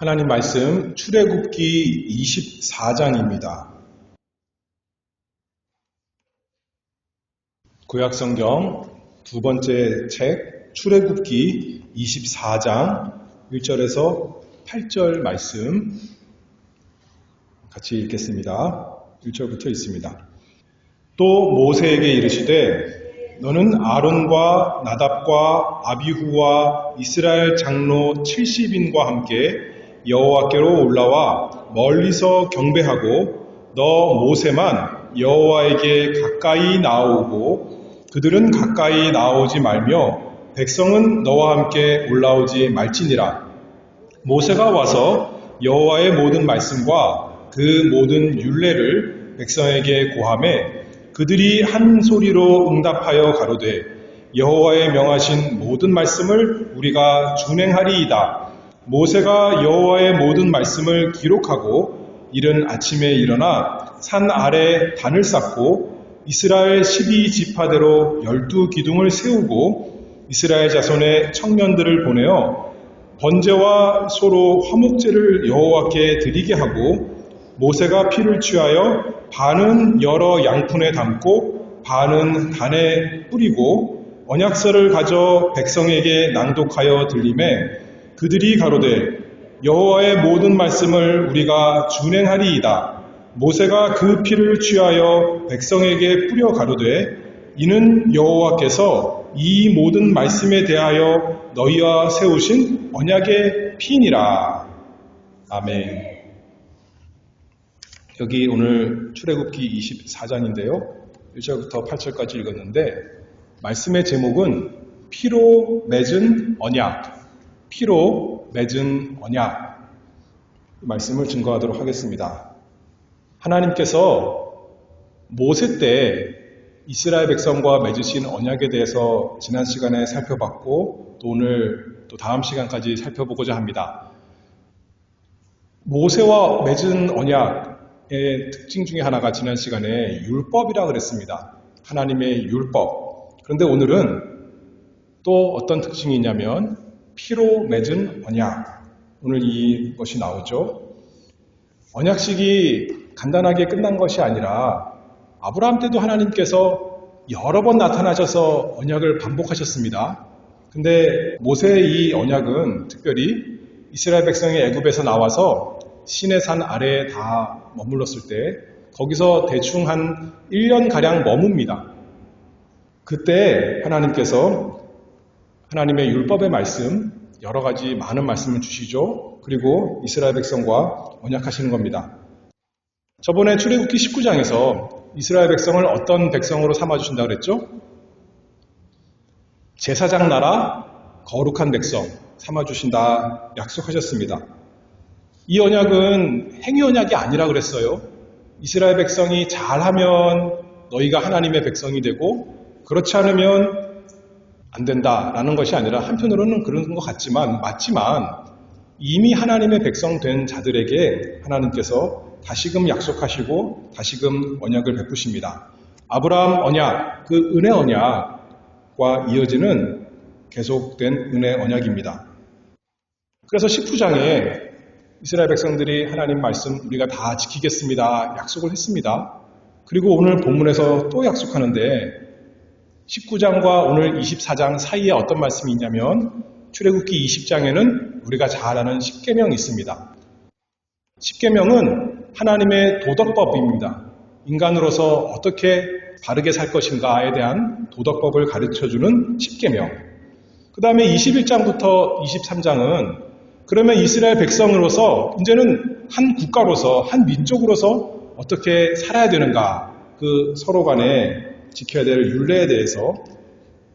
하나님 말씀 출애굽기 24장입니다. 구약성경 두 번째 책 출애굽기 24장 1절에서 8절 말씀 같이 읽겠습니다. 1절부터 있습니다. 또 모세에게 이르시되 너는 아론과 나답과 아비후와 이스라엘 장로 70인과 함께 여호와께로 올라와 멀리서 경배하고 너 모세만 여호와에게 가까이 나아오고 그들은 가까이 나아오지 말며 백성은 너와 함께 올라오지 말지니라. 모세가 와서 여호와의 모든 말씀과 그 모든 율례를 백성에게 고하매 그들이 한 소리로 응답하여 가로되 여호와의 명하신 모든 말씀을 우리가 준행하리이다. 모세가 여호와의 모든 말씀을 기록하고 이른 아침에 일어나 산 아래 단을 쌓고 이스라엘 12지파대로 12기둥을 세우고 이스라엘 자손의 청년들을 보내어 번제와 소로 화목제를 여호와께 드리게 하고 모세가 피를 취하여 반은 여러 양푼에 담고 반은 단에 뿌리고 언약서를 가져 백성에게 낭독하여 들리매 그들이 가로되 여호와의 모든 말씀을 우리가 준행하리이다. 모세가 그 피를 취하여 백성에게 뿌려 가로되 이는 여호와께서 이 모든 말씀에 대하여 너희와 세우신 언약의 피니라. 아멘. 여기 오늘 출애굽기 24장인데요. 1절부터 8절까지 읽었는데 말씀의 제목은 피로 맺은 언약, 피로 맺은 언약 말씀을 증거하도록 하겠습니다. 하나님께서 모세 때 이스라엘 백성과 맺으신 언약에 대해서 지난 시간에 살펴봤고 또 오늘 또 다음 시간까지 살펴보고자 합니다. 모세와 맺은 언약의 특징 중에 하나가 지난 시간에 율법이라고 그랬습니다. 하나님의 율법. 그런데 오늘은 또 어떤 특징이 있냐면 피로 맺은 언약. 오늘 이것이 나오죠. 언약식이 간단하게 끝난 것이 아니라 아브라함 때도 하나님께서 여러 번 나타나셔서 언약을 반복하셨습니다. 근데 모세의 이 언약은 특별히 이스라엘 백성이 애굽에서 나와서 시내산 아래에 다 머물렀을 때 거기서 대충 한 1년가량 머뭅니다. 그때 하나님께서 하나님의 율법의 말씀, 여러 가지 많은 말씀을 주시죠. 그리고 이스라엘 백성과 언약하시는 겁니다. 저번에 출애굽기 19장에서 이스라엘 백성을 어떤 백성으로 삼아주신다고 그랬죠? 제사장 나라, 거룩한 백성 삼아주신다 약속하셨습니다. 이 언약은 행위 언약이 아니라 그랬어요. 이스라엘 백성이 잘하면 너희가 하나님의 백성이 되고 그렇지 않으면 안 된다라는 것이 아니라 한편으로는 그런 것 같지만 맞지만 이미 하나님의 백성 된 자들에게 하나님께서 다시금 약속하시고 다시금 언약을 베푸십니다. 아브라함 언약, 그 은혜 언약과 이어지는 계속된 은혜 언약입니다. 그래서 19장에 이스라엘 백성들이 하나님 말씀 우리가 다 지키겠습니다. 약속을 했습니다. 그리고 오늘 본문에서 또 약속하는데 19장과 오늘 24장 사이에 어떤 말씀이 있냐면 출애굽기 20장에는 우리가 잘 아는 십계명이 있습니다. 십계명은 하나님의 도덕법입니다. 인간으로서 어떻게 바르게 살 것인가에 대한 도덕법을 가르쳐주는 십계명. 그 다음에 21장부터 23장은 그러면 이스라엘 백성으로서 이제는 한 국가로서 한 민족으로서 어떻게 살아야 되는가 그 서로 간에 지켜야 될 율례에 대해서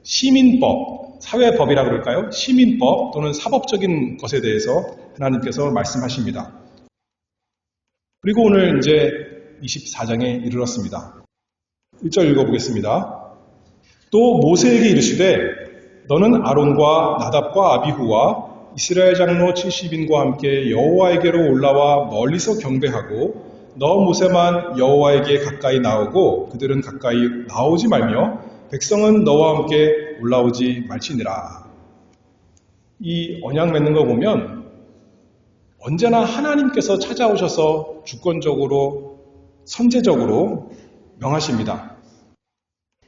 시민법, 사회법이라고 그럴까요? 시민법 또는 사법적인 것에 대해서 하나님께서 말씀하십니다. 그리고 오늘 이제 24장에 이르렀습니다. 1절 읽어보겠습니다. 또 모세에게 이르시되 너는 아론과 나답과 아비후와 이스라엘 장로 70인과 함께 여호와에게로 올라와 멀리서 경배하고 너 모세만 여호와에게 가까이 나오고 그들은 가까이 나오지 말며 백성은 너와 함께 올라오지 말지니라. 이 언약 맺는 거 보면 언제나 하나님께서 찾아오셔서 주권적으로 선제적으로 명하십니다.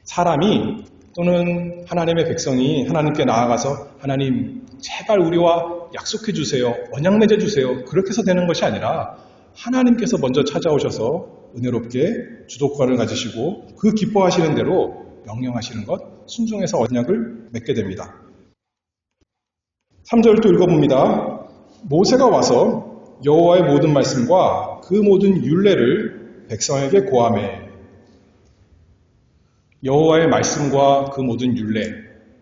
사람이 또는 하나님의 백성이 하나님께 나아가서 하나님 제발 우리와 약속해 주세요. 언약 맺어 주세요. 그렇게 해서 되는 것이 아니라 하나님께서 먼저 찾아오셔서 은혜롭게 주도권을 가지시고 그 기뻐하시는 대로 명령하시는 것, 순종해서 언약을 맺게 됩니다. 3절 또 읽어봅니다. 모세가 와서 여호와의 모든 말씀과 그 모든 율례를 백성에게 고하매. 여호와의 말씀과 그 모든 율례,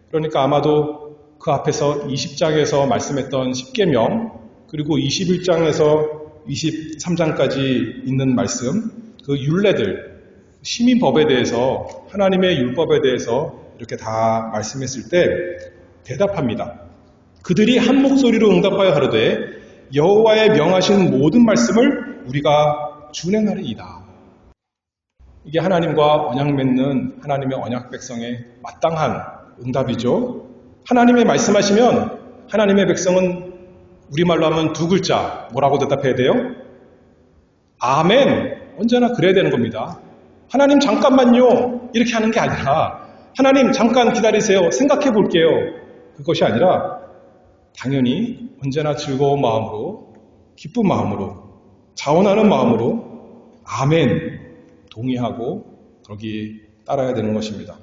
그러니까 아마도 그 앞에서 20장에서 말씀했던 십계명, 그리고 21장에서 23장까지 있는 말씀, 그 율례들, 시민법에 대해서, 하나님의 율법에 대해서 이렇게 다 말씀했을 때 대답합니다. 그들이 한 목소리로 응답하여 가로되 여호와의 명하신 모든 말씀을 우리가 준행하리이다. 이게 하나님과 언약 맺는 하나님의 언약 백성의 마땅한 응답이죠. 하나님의 말씀하시면 하나님의 백성은 우리말로 하면 두 글자 뭐라고 대답해야 돼요? 아멘. 언제나 그래야 되는 겁니다. 하나님 잠깐만요 이렇게 하는 게 아니라 하나님 잠깐 기다리세요. 생각해 볼게요. 그것이 아니라 당연히 언제나 즐거운 마음으로, 기쁜 마음으로, 자원하는 마음으로 아멘 동의하고 거기 따라야 되는 것입니다.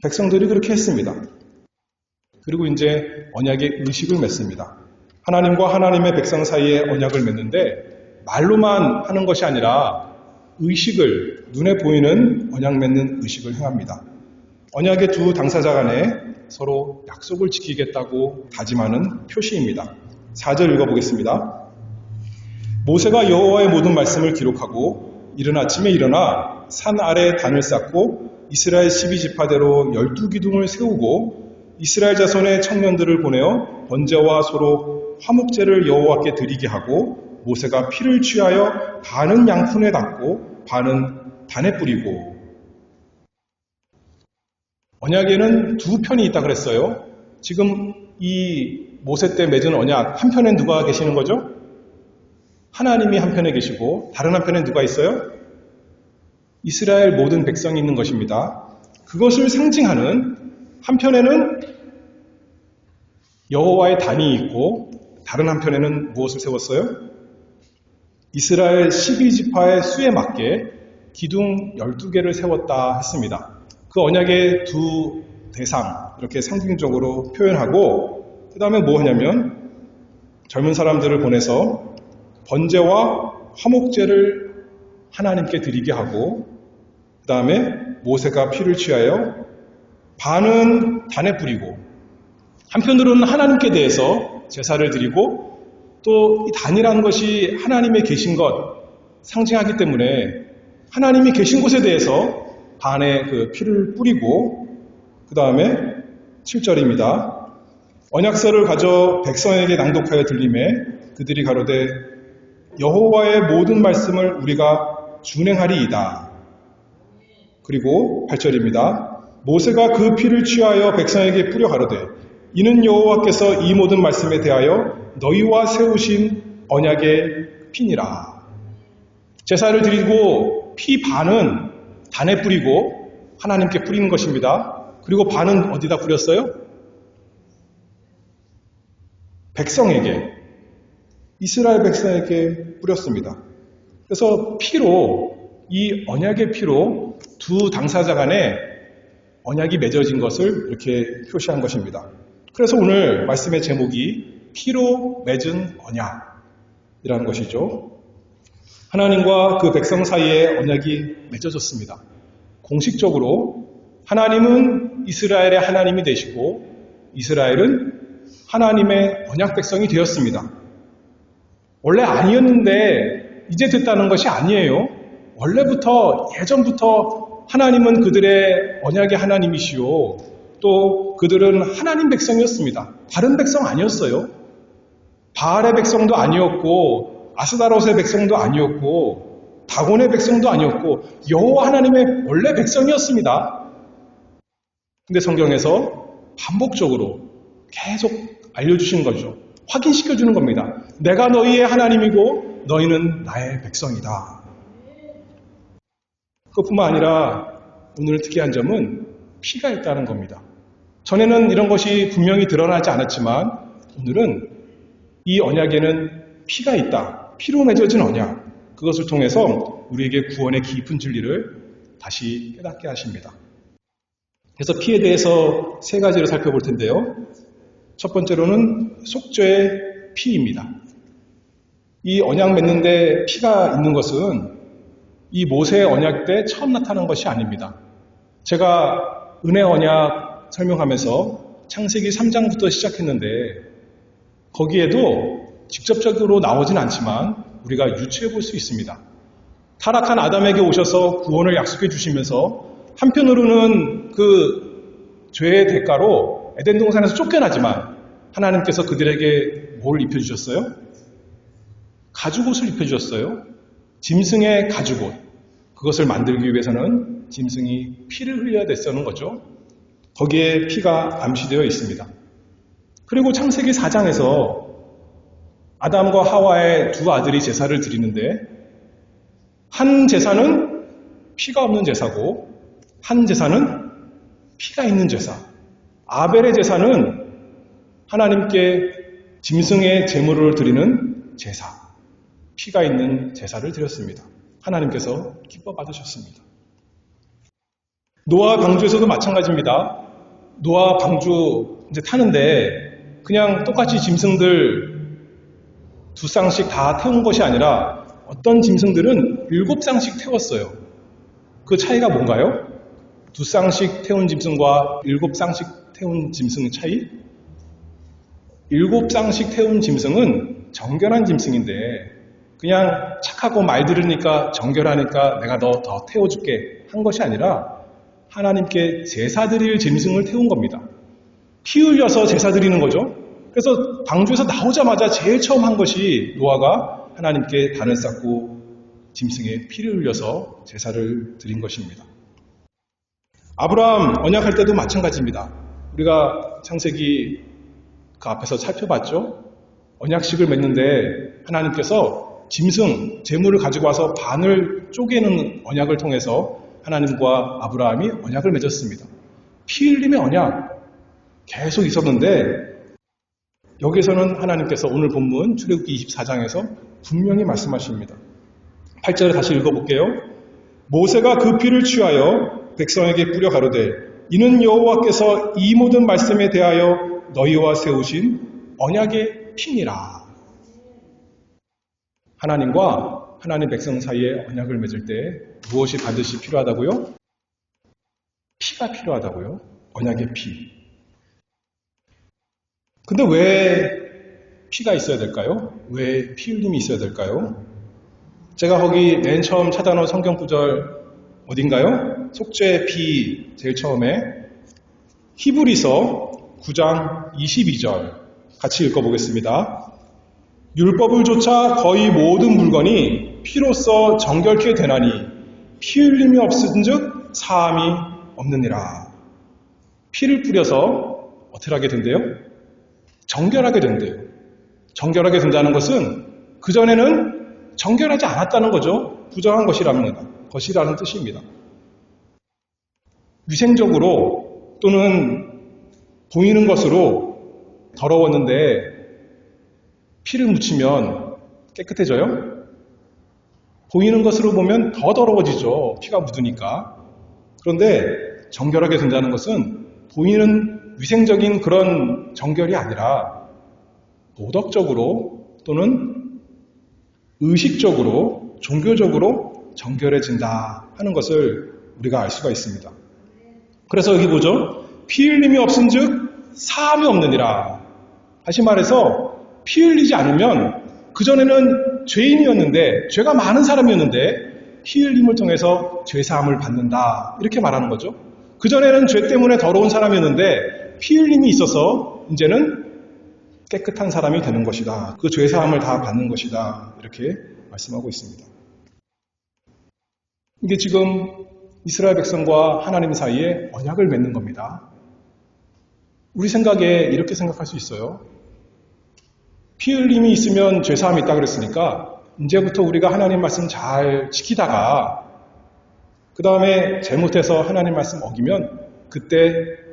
백성들이 그렇게 했습니다. 그리고 이제 언약의 의식을 맺습니다. 하나님과 하나님의 백성 사이에 언약을 맺는데 말로만 하는 것이 아니라 의식을, 눈에 보이는 언약 맺는 의식을 행합니다. 언약의 두 당사자 간에 서로 약속을 지키겠다고 다짐하는 표시입니다. 4절 읽어보겠습니다. 모세가 여호와의 모든 말씀을 기록하고 이른 아침에 일어나 산 아래 단을 쌓고 이스라엘 12지파대로 12기둥을 세우고 이스라엘 자손의 청년들을 보내어 번제와 소로 화목제를 여호와께 드리게 하고 모세가 피를 취하여 반은 양푼에 담고 반은 단에 뿌리고. 언약에는 두 편이 있다 그랬어요. 지금 이 모세 때 맺은 언약 한편에 누가 계시는 거죠? 하나님이 한편에 계시고 다른 한편에 누가 있어요? 이스라엘 모든 백성이 있는 것입니다. 그것을 상징하는 한편에는 여호와의 단이 있고 다른 한편에는 무엇을 세웠어요? 이스라엘 12지파의 수에 맞게 기둥 12개를 세웠다 했습니다. 그 언약의 두 대상 이렇게 상징적으로 표현하고 그 다음에 뭐 하냐면 젊은 사람들을 보내서 번제와 화목제를 하나님께 드리게 하고 그 다음에 모세가 피를 취하여 반은 단에 뿌리고 한편으로는 하나님께 대해서 제사를 드리고 또 이 단이라는 것이 하나님의 계신 것 상징하기 때문에 하나님이 계신 곳에 대해서 반에 그 피를 뿌리고 그 다음에 7절입니다. 언약서를 가져 백성에게 낭독하여 들리매 그들이 가로되 여호와의 모든 말씀을 우리가 준행하리이다. 그리고 8절입니다. 모세가 그 피를 취하여 백성에게 뿌려 가로되 이는 여호와께서 이 모든 말씀에 대하여 너희와 세우신 언약의 피니라. 제사를 드리고 피 반은 단에 뿌리고 하나님께 뿌리는 것입니다. 그리고 반은 어디다 뿌렸어요? 백성에게, 이스라엘 백성에게 뿌렸습니다. 그래서 피로, 이 언약의 피로 두 당사자 간에 언약이 맺어진 것을 이렇게 표시한 것입니다. 그래서 오늘 말씀의 제목이 피로 맺은 언약이라는 것이죠. 하나님과 그 백성 사이에 언약이 맺어졌습니다. 공식적으로 하나님은 이스라엘의 하나님이 되시고 이스라엘은 하나님의 언약 백성이 되었습니다. 원래 아니었는데 이제 됐다는 것이 아니에요. 원래부터 예전부터 하나님은 그들의 언약의 하나님이시오. 또 그들은 하나님 백성이었습니다. 다른 백성 아니었어요. 바알의 백성도 아니었고 아스다롯의 백성도 아니었고 다곤의 백성도 아니었고 여호와 하나님의 원래 백성이었습니다. 근데 성경에서 반복적으로 계속 알려주신 거죠. 확인시켜주는 겁니다. 내가 너희의 하나님이고 너희는 나의 백성이다. 그것뿐만 아니라 오늘 특이한 점은 피가 있다는 겁니다. 전에는 이런 것이 분명히 드러나지 않았지만 오늘은 이 언약에는 피가 있다. 피로 맺어진 언약. 그것을 통해서 우리에게 구원의 깊은 진리를 다시 깨닫게 하십니다. 그래서 피에 대해서 세 가지를 살펴볼 텐데요. 첫 번째로는 속죄의 피입니다. 이 언약 맺는데 피가 있는 것은 이 모세의 언약 때 처음 나타난 것이 아닙니다. 제가 은혜 언약 설명하면서 창세기 3장부터 시작했는데 거기에도 직접적으로 나오진 않지만 우리가 유추해 볼 수 있습니다. 타락한 아담에게 오셔서 구원을 약속해 주시면서 한편으로는 그 죄의 대가로 에덴 동산에서 쫓겨나지만 하나님께서 그들에게 뭘 입혀주셨어요? 가죽옷을 입혀주셨어요. 짐승의 가죽옷. 그것을 만들기 위해서는 짐승이 피를 흘려야 됐다는 거죠. 거기에 피가 암시되어 있습니다. 그리고 창세기 4장에서 아담과 하와의 두 아들이 제사를 드리는데 한 제사는 피가 없는 제사고 한 제사는 피가 있는 제사. 아벨의 제사는 하나님께 짐승의 제물을 드리는 제사. 피가 있는 제사를 드렸습니다. 하나님께서 기뻐 받으셨습니다. 노아 방주에서도 마찬가지입니다. 노아 방주 이제 타는데 그냥 똑같이 짐승들 2쌍씩 다 태운 것이 아니라 어떤 짐승들은 7쌍씩 태웠어요. 그 차이가 뭔가요? 2쌍씩 태운 짐승과 7쌍씩 태운 짐승의 차이? 7쌍씩 태운 짐승은 정결한 짐승인데 그냥 착하고 말 들으니까 정결하니까 내가 너 더 태워줄게 한 것이 아니라 하나님께 제사 드릴 짐승을 태운 겁니다. 피 흘려서 제사 드리는 거죠. 그래서 방주에서 나오자마자 제일 처음 한 것이 노아가 하나님께 단을 쌓고 짐승의 피를 흘려서 제사를 드린 것입니다. 아브라함 언약할 때도 마찬가지입니다. 우리가 창세기 그 앞에서 살펴봤죠. 언약식을 맺는데 하나님께서 짐승, 제물을 가지고 와서 반을 쪼개는 언약을 통해서 하나님과 아브라함이 언약을 맺었습니다. 피 흘림의 언약 계속 있었는데 여기에서는 하나님께서 오늘 본문 출애굽기 24장에서 분명히 말씀하십니다. 8절을 다시 읽어볼게요. 모세가 그 피를 취하여 백성에게 뿌려 가로되 이는 여호와께서 이 모든 말씀에 대하여 너희와 세우신 언약의 피니라. 하나님과 하나님 백성 사이에 언약을 맺을 때 무엇이 반드시 필요하다고요? 피가 필요하다고요? 언약의 피. 근데 왜 피가 있어야 될까요? 왜 피 흘림이 있어야 될까요? 제가 거기 맨 처음 찾아놓은 성경 구절 어딘가요? 속죄의 피 제일 처음에 히브리서 9장 22절 같이 읽어보겠습니다. 율법을 조차 거의 모든 물건이 피로써 정결케 되나니 피 흘림이 없은즉 사함이 없느니라. 피를 뿌려서 어떻게 하게 된대요? 정결하게 된대요. 정결하게 된다는 것은 그전에는 정결하지 않았다는 거죠. 부정한 것이라는 뜻입니다. 위생적으로 또는 보이는 것으로 더러웠는데 피를 묻히면 깨끗해져요? 보이는 것으로 보면 더 더러워지죠. 피가 묻으니까. 그런데 정결하게 된다는 것은 보이는 위생적인 그런 정결이 아니라 도덕적으로 또는 의식적으로 종교적으로 정결해진다 하는 것을 우리가 알 수가 있습니다. 그래서 여기 보죠. 피 흘림이 없은즉 사함이 없느니라. 다시 말해서 피 흘리지 않으면 그전에는 죄인이었는데 죄가 많은 사람이었는데 피 흘림을 통해서 죄사함을 받는다 이렇게 말하는 거죠. 그전에는 죄 때문에 더러운 사람이었는데 피 흘림이 있어서 이제는 깨끗한 사람이 되는 것이다. 그 죄사함을 다 받는 것이다. 이렇게 말씀하고 있습니다. 이게 지금 이스라엘 백성과 하나님 사이에 언약을 맺는 겁니다. 우리 생각에 이렇게 생각할 수 있어요. 피 흘림이 있으면 죄사함이 있다 그랬으니까 이제부터 우리가 하나님 말씀 잘 지키다가 그 다음에 잘못해서 하나님 말씀 어기면 그때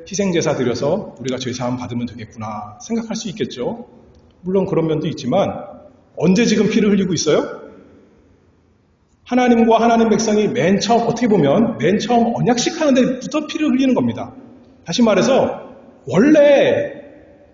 희생제사 드려서 우리가 죄사함 받으면 되겠구나 생각할 수 있겠죠. 물론 그런 면도 있지만 언제 지금 피를 흘리고 있어요? 하나님과 하나님 백성이 맨 처음 어떻게 보면 맨 처음 언약식 하는 데부터 피를 흘리는 겁니다. 다시 말해서 원래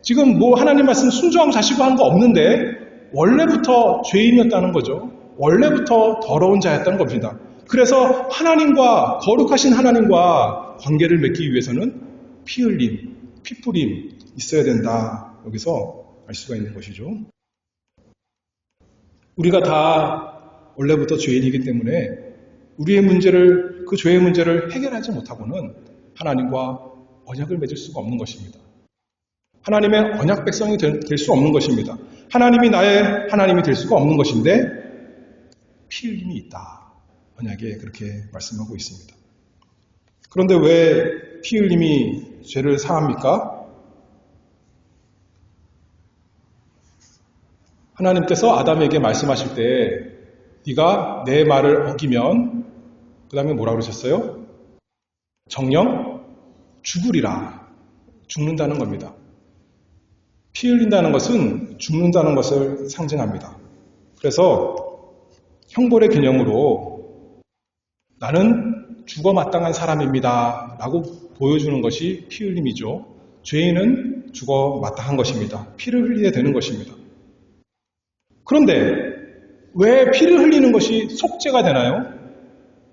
지금 뭐 하나님 말씀 순종하고 자시고 한 거 없는데 원래부터 죄인이었다는 거죠. 원래부터 더러운 자였다는 겁니다. 그래서 하나님과 거룩하신 하나님과 관계를 맺기 위해서는 피 흘림, 피 뿌림 있어야 된다. 여기서 알 수가 있는 것이죠. 우리가 다 원래부터 죄인이기 때문에 우리의 문제를 그 죄의 문제를 해결하지 못하고는 하나님과 언약을 맺을 수가 없는 것입니다. 하나님의 언약 백성이 될 수 없는 것입니다. 하나님이 나의 하나님이 될 수가 없는 것인데 피 흘림이 있다. 언약에 그렇게 말씀하고 있습니다. 그런데 왜 피 흘림이 죄를 사합니까? 하나님께서 아담에게 말씀하실 때 네가 내 말을 어기면 그 다음에 뭐라 그러셨어요? 정령 죽으리라. 죽는다는 겁니다. 피 흘린다는 것은 죽는다는 것을 상징합니다. 그래서 형벌의 개념으로 나는 죽어 마땅한 사람입니다 라고 보여주는 것이 피 흘림이죠. 죄인은 죽어 마땅한 것입니다. 피를 흘리게 되는 것입니다. 그런데 왜 피를 흘리는 것이 속죄가 되나요?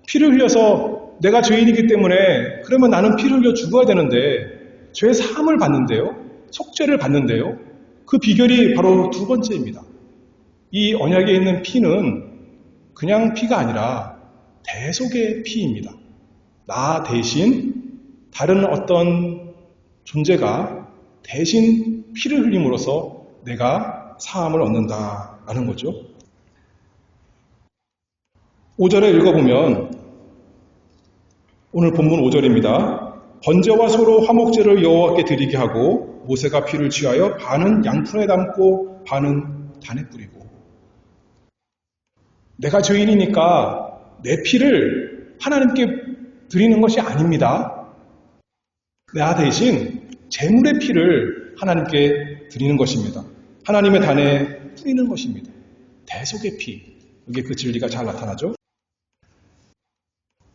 피를 흘려서 내가 죄인이기 때문에 그러면 나는 피를 흘려 죽어야 되는데 죄 사함을 받는데요. 속죄를 받는데요. 그 비결이 바로 두 번째입니다. 이 언약에 있는 피는 그냥 피가 아니라 대속의 피입니다. 나 대신 다른 어떤 존재가 대신 피를 흘림으로써 내가 사함을 얻는다라는 거죠. 5절에 읽어보면 오늘 본문 5절입니다. 번제와 소로 화목제를 여호와께 드리게 하고 모세가 피를 취하여 반은 양푼에 담고 반은 단에 뿌리고. 내가 죄인이니까 내 피를 하나님께 드리는 것이 아닙니다. 나 대신 제물의 피를 하나님께 드리는 것입니다. 하나님의 단에 뿌리는 것입니다. 대속의 피. 이게 그 진리가 잘 나타나죠.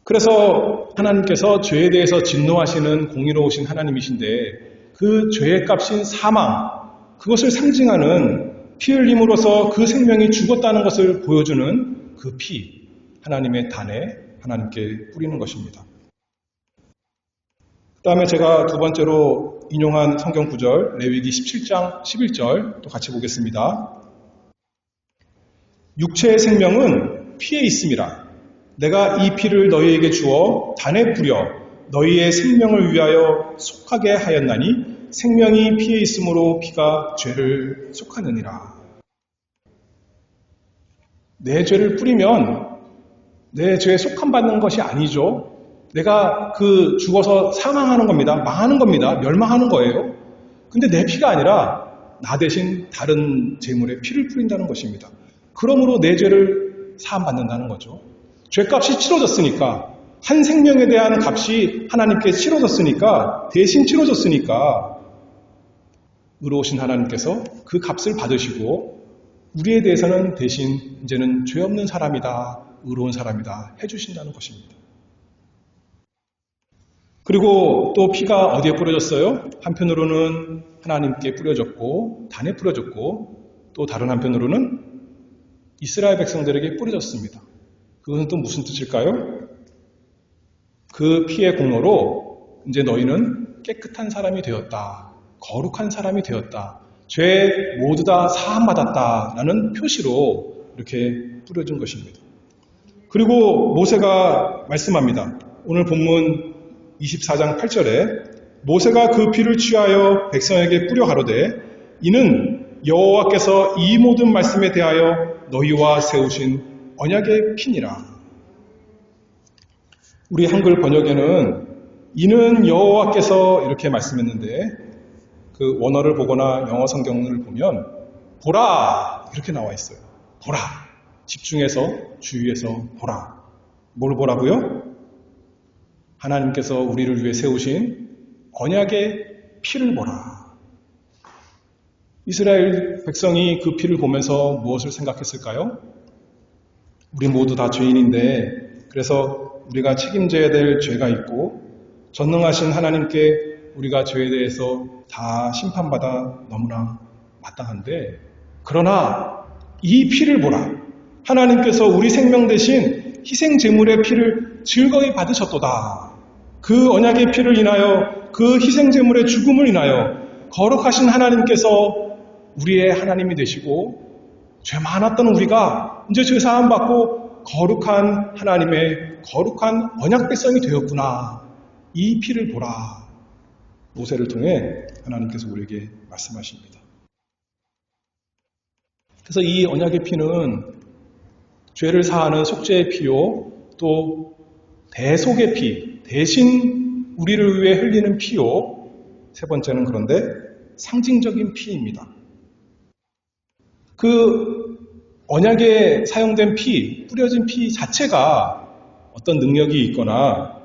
그래서 하나님께서 죄에 대해서 진노하시는 공의로우신 하나님이신데 그 죄의 값인 사망, 그것을 상징하는 피 흘림으로써 그 생명이 죽었다는 것을 보여주는 그 피, 하나님의 단에 하나님께 뿌리는 것입니다. 그 다음에 제가 두 번째로 인용한 성경 구절, 레위기 17장 11절 또 같이 보겠습니다. 육체의 생명은 피에 있음이라. 내가 이 피를 너희에게 주어 단에 뿌려 너희의 생명을 위하여 속하게 하였나니 생명이 피에 있으므로 피가 죄를 속하느니라. 내 죄를 뿌리면 내 죄에 속함받는 것이 아니죠. 내가 죽어서 사망하는 겁니다. 망하는 겁니다. 멸망하는 거예요. 근데 내 피가 아니라 나 대신 다른 제물에 피를 뿌린다는 것입니다. 그러므로 내 죄를 사함받는다는 거죠. 죄값이 치러졌으니까, 한 생명에 대한 값이 하나님께 치러졌으니까, 대신 치러졌으니까 의로우신 하나님께서 그 값을 받으시고 우리에 대해서는 대신 이제는 죄 없는 사람이다, 의로운 사람이다 해주신다는 것입니다. 그리고 또 피가 어디에 뿌려졌어요? 한편으로는 하나님께 뿌려졌고 단에 뿌려졌고 또 다른 한편으로는 이스라엘 백성들에게 뿌려졌습니다. 그것은 또 무슨 뜻일까요? 그 피의 공로로 이제 너희는 깨끗한 사람이 되었다. 거룩한 사람이 되었다. 죄 모두 다 사함받았다라는 표시로 이렇게 뿌려진 것입니다. 그리고 모세가 말씀합니다. 오늘 본문 24장 8절에 모세가 그 피를 취하여 백성에게 뿌려 가로되 이는 여호와께서 이 모든 말씀에 대하여 너희와 세우신 언약의 피니라. 우리 한글 번역에는 이는 여호와께서 이렇게 말씀했는데 그 원어를 보거나 영어 성경을 보면 보라 이렇게 나와 있어요. 보라. 집중해서 주의해서 보라. 뭘 보라고요? 하나님께서 우리를 위해 세우신 언약의 피를 보라. 이스라엘 백성이 그 피를 보면서 무엇을 생각했을까요? 우리 모두 다 죄인인데 그래서 우리가 책임져야 될 죄가 있고 전능하신 하나님께 우리가 죄에 대해서 다 심판받아 너무나 마땅한데 그러나 이 피를 보라. 하나님께서 우리 생명 대신 희생 제물의 피를 즐거이 받으셨도다. 그 언약의 피를 인하여 그 희생 제물의 죽음을 인하여 거룩하신 하나님께서 우리의 하나님이 되시고 죄 많았던 우리가 이제 죄 사함 받고 거룩한 하나님의 거룩한 언약 백성이 되었구나. 이 피를 보라. 모세를 통해 하나님께서 우리에게 말씀하십니다. 그래서 이 언약의 피는 죄를 사하는 속죄의 피요, 또 대속의 피, 대신 우리를 위해 흘리는 피요, 세 번째는 그런데 상징적인 피입니다. 그 언약에 사용된 피, 뿌려진 피 자체가 어떤 능력이 있거나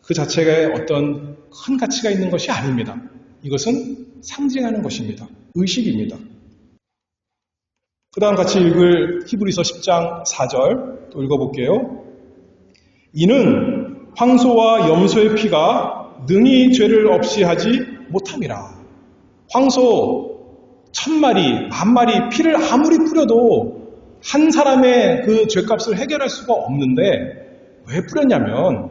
그 자체에 어떤 큰 가치가 있는 것이 아닙니다. 이것은 상징하는 것입니다. 의식입니다. 그 다음 같이 읽을 히브리서 10장 4절 또 읽어볼게요. 이는 황소와 염소의 피가 능히 죄를 없이 하지 못함이라. 황소 1000마리, 10,000마리 피를 아무리 뿌려도 한 사람의 그 죄값을 해결할 수가 없는데 왜 뿌렸냐면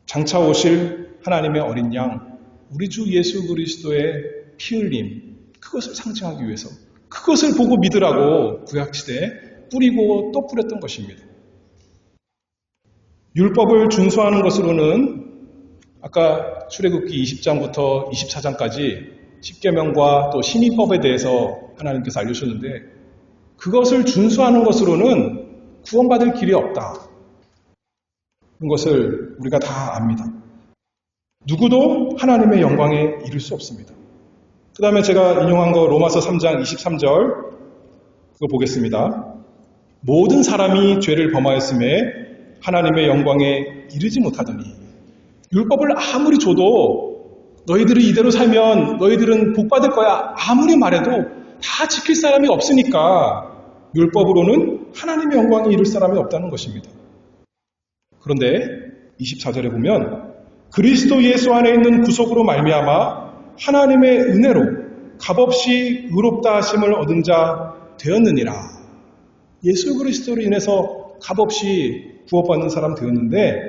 장차 오실 하나님의 어린 양, 우리 주 예수 그리스도의 피 흘림, 그것을 상징하기 위해서 그것을 보고 믿으라고 구약시대에 뿌리고 또 뿌렸던 것입니다. 율법을 준수하는 것으로는 아까 출애굽기 20장부터 24장까지 십계명과 또 신의법에 대해서 하나님께서 알려주셨는데 그것을 준수하는 것으로는 구원받을 길이 없다. 그런 것을 우리가 다 압니다. 누구도 하나님의 영광에 이를 수 없습니다. 그 다음에 제가 인용한 거 로마서 3장 23절 그거 보겠습니다. 모든 사람이 죄를 범하였음에 하나님의 영광에 이르지 못하더니 율법을 아무리 줘도 너희들이 이대로 살면 너희들은 복 받을 거야 아무리 말해도 다 지킬 사람이 없으니까 율법으로는 하나님의 영광에 이를 사람이 없다는 것입니다. 그런데 24절에 보면 그리스도 예수 안에 있는 구속으로 말미암아 하나님의 은혜로 값없이 의롭다 하심을 얻은 자 되었느니라. 예수 그리스도로 인해서 값없이 구원받는 사람 되었는데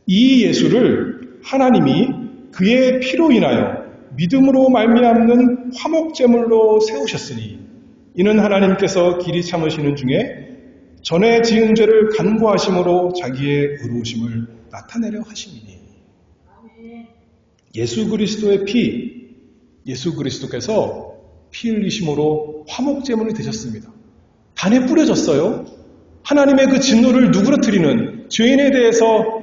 이 예수를 하나님이 그의 피로 인하여 믿음으로 말미암는 화목제물로 세우셨으니 이는 하나님께서 길이 참으시는 중에 전에 지은 죄를 간구하심으로 자기의 의로우심을 나타내려 하심이니. 예수 그리스도의 피, 예수 그리스도께서 피 흘리심으로 화목제물이 되셨습니다. 단에 뿌려졌어요. 하나님의 그 진노를 누그러뜨리는 죄인에 대해서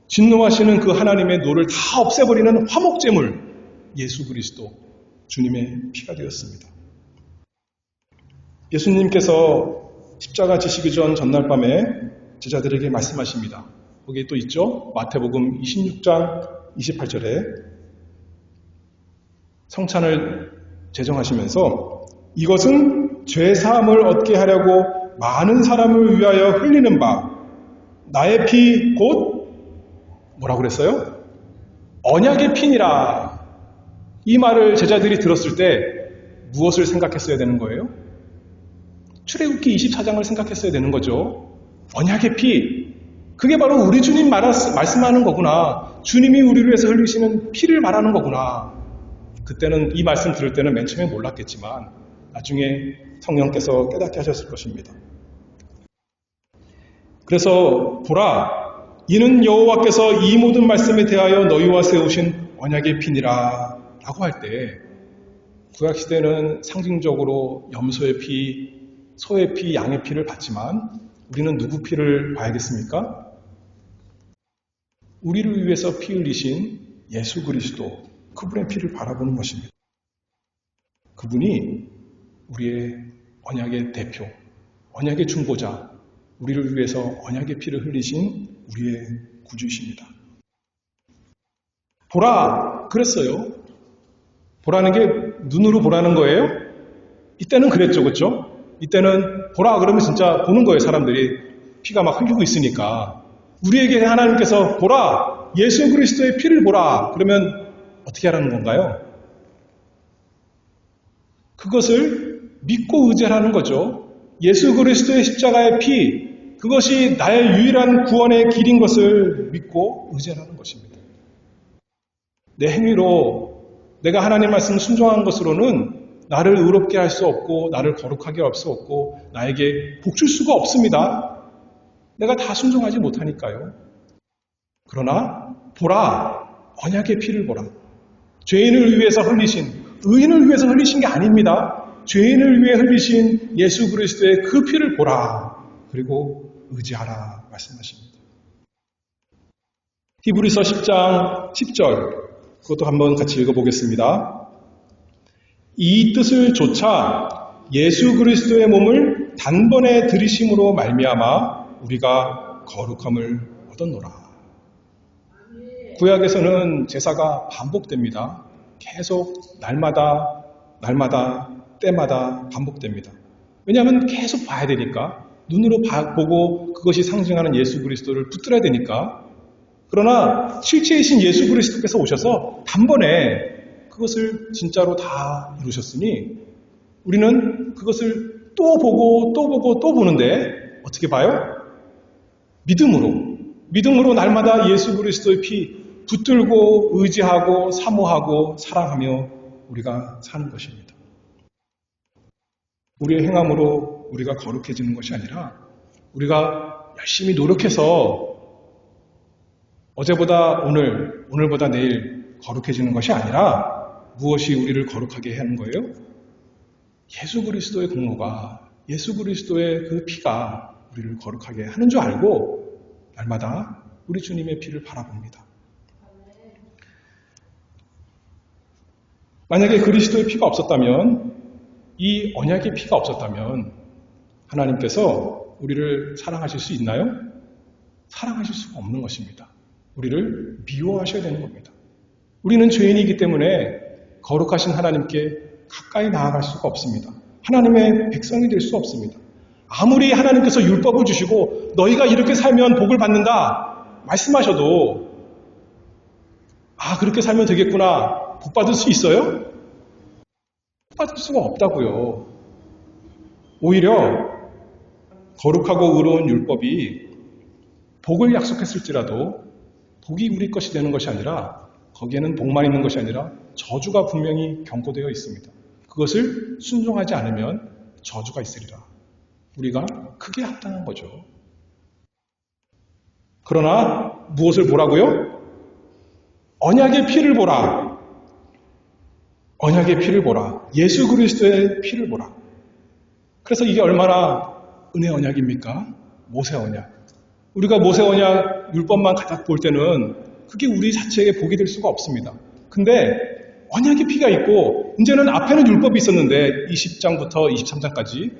진노하시는 그 하나님의 노를 다 없애버리는 화목제물, 예수 그리스도 주님의 피가 되었습니다. 예수님께서 십자가 지시기 전 전날 밤에 제자들에게 말씀하십니다. 거기에 또 있죠. 마태복음 26장 28절에 성찬을 제정하시면서 이것은 죄사함을 얻게 하려고 많은 사람을 위하여 흘리는 바 나의 피 곧 뭐라고 그랬어요? 언약의 피니라. 이 말을 제자들이 들었을 때 무엇을 생각했어야 되는 거예요? 출애굽기 24장을 생각했어야 되는 거죠. 언약의 피. 그게 바로 우리 주님 말씀하는 거구나. 주님이 우리를 위해서 흘리시는 피를 말하는 거구나. 그때는 이 말씀 들을 때는 맨 처음에 몰랐겠지만 나중에 성령께서 깨닫게 하셨을 것입니다. 그래서 보라, 이는 여호와께서 이 모든 말씀에 대하여 너희와 세우신 언약의 피니라 라고 할 때 구약시대는 상징적으로 염소의 피, 소의 피, 양의 피를 봤지만 우리는 누구 피를 봐야겠습니까? 우리를 위해서 피 흘리신 예수 그리스도, 그분의 피를 바라보는 것입니다. 그분이 우리의 언약의 대표, 언약의 중보자, 우리를 위해서 언약의 피를 흘리신 우리의 구주이십니다. 보라! 그랬어요. 보라는 게 눈으로 보라는 거예요? 이때는 그랬죠, 그렇죠? 이때는 보라 그러면 진짜 보는 거예요, 사람들이. 피가 막 흘리고 있으니까. 우리에게 하나님께서 보라! 예수 그리스도의 피를 보라! 그러면 어떻게 하라는 건가요? 그것을 믿고 의지하라는 거죠. 예수 그리스도의 십자가의 피, 그것이 나의 유일한 구원의 길인 것을 믿고 의지하라는 것입니다. 내 행위로 내가 하나님 말씀 순종한 것으로는 나를 의롭게 할 수 없고 나를 거룩하게 할 수 없고 나에게 복 줄 수가 없습니다. 내가 다 순종하지 못하니까요. 그러나 보라, 언약의 피를 보라. 죄인을 위해서 흘리신, 의인을 위해서 흘리신 게 아닙니다. 죄인을 위해 흘리신 예수 그리스도의 그 피를 보라. 그리고 의지하라 말씀하십니다. 히브리서 10장 10절 그것도 한번 같이 읽어보겠습니다. 이 뜻을 조차 예수 그리스도의 몸을 단번에 들이심으로 말미암아 우리가 거룩함을 얻었노라. 구약에서는 제사가 반복됩니다. 계속 날마다 때마다 반복됩니다. 왜냐하면 계속 봐야 되니까, 눈으로 보고 그것이 상징하는 예수 그리스도를 붙들어야 되니까. 그러나 실체이신 예수 그리스도께서 오셔서 단번에 그것을 진짜로 다 이루셨으니 우리는 그것을 또 보고 또 보는데 어떻게 봐요? 믿음으로 날마다 예수 그리스도의 피 붙들고 의지하고 사모하고 사랑하며 우리가 사는 것입니다. 우리의 행함으로 우리가 거룩해지는 것이 아니라 우리가 열심히 노력해서 어제보다 오늘보다 내일 거룩해지는 것이 아니라 무엇이 우리를 거룩하게 하는 거예요? 예수 그리스도의 공로가, 예수 그리스도의 그 피가 우리를 거룩하게 하는 줄 알고 날마다 우리 주님의 피를 바라봅니다. 만약에 그리스도의 피가 없었다면, 이 언약의 피가 없었다면 하나님께서 우리를 사랑하실 수 있나요? 사랑하실 수가 없는 것입니다. 우리를 미워하셔야 되는 겁니다. 우리는 죄인이기 때문에 거룩하신 하나님께 가까이 나아갈 수가 없습니다. 하나님의 백성이 될 수 없습니다. 아무리 하나님께서 율법을 주시고 너희가 이렇게 살면 복을 받는다 말씀하셔도 그렇게 살면 되겠구나, 복 받을 수 있어요? 복 받을 수가 없다고요. 오히려 거룩하고 의로운 율법이 복을 약속했을지라도 복이 우리 것이 되는 것이 아니라, 거기에는 복만 있는 것이 아니라 저주가 분명히 경고되어 있습니다. 그것을 순종하지 않으면 저주가 있으리라. 우리가 크게 합당한 거죠. 그러나 무엇을 보라고요? 언약의 피를 보라. 언약의 피를 보라. 예수 그리스도의 피를 보라. 그래서 이게 얼마나 은혜 언약입니까? 모세 언약. 우리가 모세 언약 율법만 가닥 볼 때는 그게 우리 자체의 복이 될 수가 없습니다. 근데 언약의 피가 있고 이제는 앞에는 율법이 있었는데 20장부터 23장까지,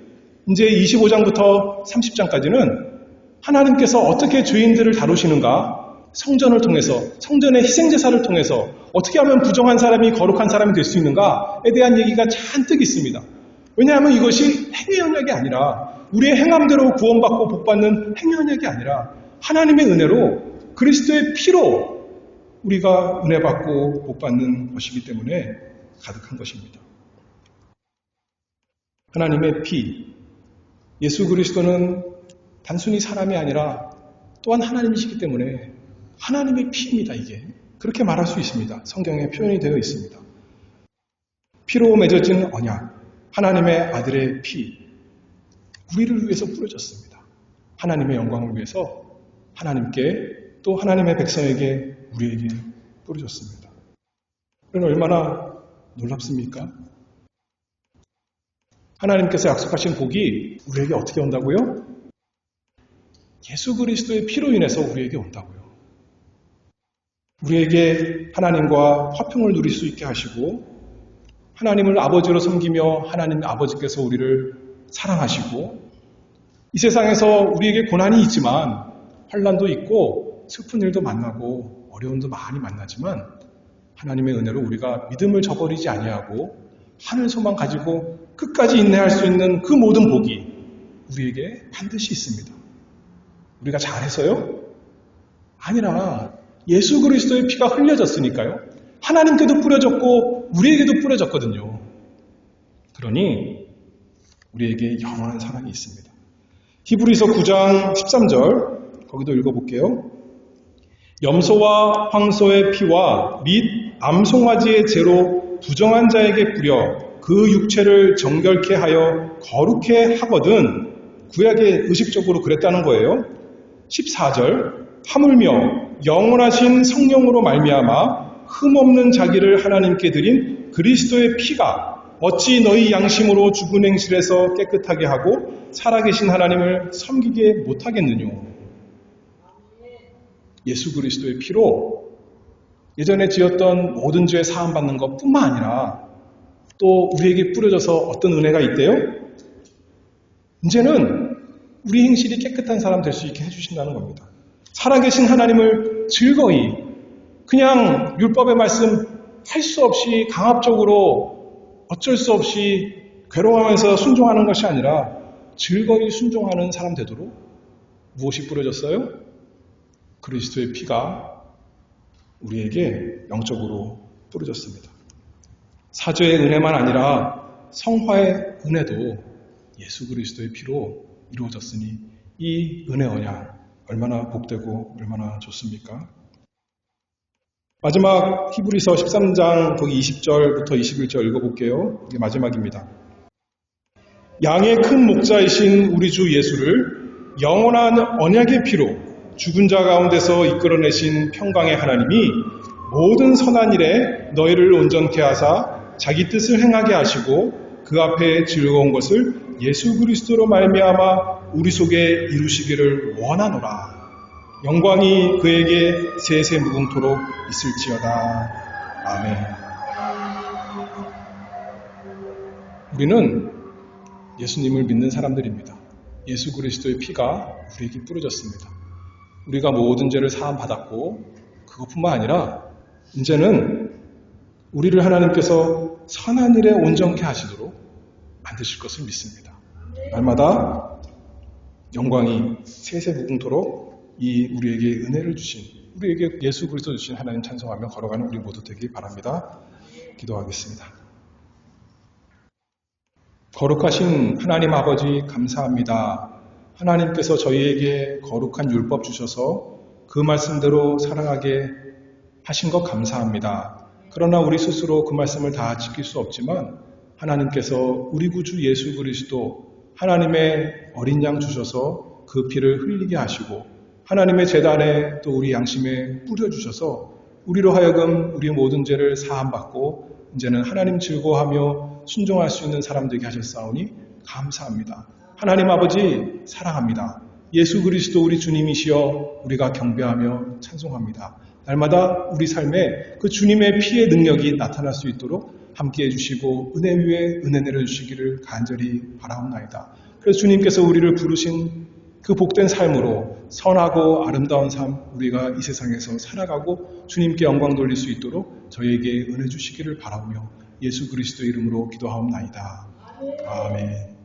이제 25장부터 30장까지는 하나님께서 어떻게 죄인들을 다루시는가, 성전을 통해서, 성전의 희생제사를 통해서 어떻게 하면 부정한 사람이 거룩한 사람이 될 수 있는가에 대한 얘기가 잔뜩 있습니다. 왜냐하면 이것이 행위 언약이 아니라, 우리의 행함대로 구원받고 복받는 행위 언약이 아니라 하나님의 은혜로 그리스도의 피로 우리가 은혜받고 복받는 것이기 때문에 가득한 것입니다. 하나님의 피, 예수 그리스도는 단순히 사람이 아니라 또한 하나님이시기 때문에 하나님의 피입니다. 이게 그렇게 말할 수 있습니다. 성경에 표현이 되어 있습니다. 피로 맺어진 언약, 하나님의 아들의 피, 우리를 위해서 뿌려졌습니다. 하나님의 영광을 위해서 하나님께, 또 하나님의 백성에게, 우리에게 뿌려졌습니다. 그건 얼마나 놀랍습니까? 하나님께서 약속하신 복이 우리에게 어떻게 온다고요? 예수 그리스도의 피로 인해서 우리에게 온다고요. 우리에게 하나님과 화평을 누릴 수 있게 하시고, 하나님을 아버지로 섬기며 하나님 아버지께서 우리를 사랑하시고 이 세상에서 우리에게 고난이 있지만 환난도 있고 슬픈 일도 만나고 어려움도 많이 만나지만 하나님의 은혜로 우리가 믿음을 저버리지 아니하고 하늘 소망 가지고 끝까지 인내할 수 있는 그 모든 복이 우리에게 반드시 있습니다. 우리가 잘해서요? 아니라 예수 그리스도의 피가 흘려졌으니까요. 하나님께도 뿌려졌고 우리에게도 뿌려졌거든요. 그러니 우리에게 영원한 사랑이 있습니다. 히브리서 9장 13절 거기도 읽어볼게요. 염소와 황소의 피와 및 암송아지의 죄로 부정한 자에게 뿌려 그 육체를 정결케 하여 거룩해 하거든. 구약에 의식적으로 그랬다는 거예요. 14절 하물며 영원하신 성령으로 말미암아 흠없는 자기를 하나님께 드린 그리스도의 피가 어찌 너희 양심으로 죽은 행실에서 깨끗하게 하고 살아계신 하나님을 섬기게 못하겠느냐. 예수 그리스도의 피로 예전에 지었던 모든 죄 사함받는 것뿐만 아니라 또 우리에게 뿌려져서 어떤 은혜가 있대요? 이제는 우리 행실이 깨끗한 사람 될 수 있게 해주신다는 겁니다. 살아계신 하나님을 즐거이 그냥 율법의 말씀 할 수 없이 강압적으로 어쩔 수 없이 괴로워하면서 순종하는 것이 아니라 즐거이 순종하는 사람 되도록 무엇이 뿌려졌어요? 그리스도의 피가 우리에게 영적으로 뿌려졌습니다. 사죄의 은혜만 아니라 성화의 은혜도 예수 그리스도의 피로 이루어졌으니 이 은혜 언약 얼마나 복되고 얼마나 좋습니까? 마지막 히브리서 13장 거기 20절부터 21절 읽어볼게요. 이게 마지막입니다. 양의 큰 목자이신 우리 주 예수를 영원한 언약의 피로 죽은 자 가운데서 이끌어내신 평강의 하나님이 모든 선한 일에 너희를 온전케 하사 자기 뜻을 행하게 하시고 그 앞에 즐거운 것을 예수 그리스도로 말미암아 우리 속에 이루시기를 원하노라. 영광이 그에게 세세 무궁토록 있을지어다. 아멘. 우리는 예수님을 믿는 사람들입니다. 예수 그리스도의 피가 우리에게 뿌려졌습니다. 우리가 모든 죄를 사함 받았고 그것뿐만 아니라 이제는 우리를 하나님께서 선한 일에 온전케 하시도록 만드실 것을 믿습니다. 날마다 영광이 세세 무궁토록 이 우리에게 은혜를 주신 우리에게 예수 그리스도 주신 하나님 찬송하며 걸어가는 우리 모두 되길 바랍니다. 기도하겠습니다. 거룩하신 하나님 아버지 감사합니다. 하나님께서 저희에게 거룩한 율법 주셔서 그 말씀대로 살아가게 하신 것 감사합니다. 그러나 우리 스스로 그 말씀을 다 지킬 수 없지만 하나님께서 우리 구주 예수 그리스도 하나님의 어린 양 주셔서 그 피를 흘리게 하시고 하나님의 제단에 또 우리 양심에 뿌려주셔서 우리로 하여금 우리 모든 죄를 사함받고 이제는 하나님 즐거워하며 순종할 수 있는 사람 되게 하셨사오니 감사합니다. 하나님 아버지 사랑합니다. 예수 그리스도 우리 주님이시여 우리가 경배하며 찬송합니다. 날마다 우리 삶에 그 주님의 피의 능력이 나타날 수 있도록 함께해 주시고 은혜 위에 은혜 내려주시기를 간절히 바라옵나이다. 그래서 주님께서 우리를 부르신 그 복된 삶으로 선하고 아름다운 삶 우리가 이 세상에서 살아가고 주님께 영광 돌릴 수 있도록 저희에게 은혜 주시기를 바라오며 예수 그리스도의 이름으로 기도하옵나이다. 아멘.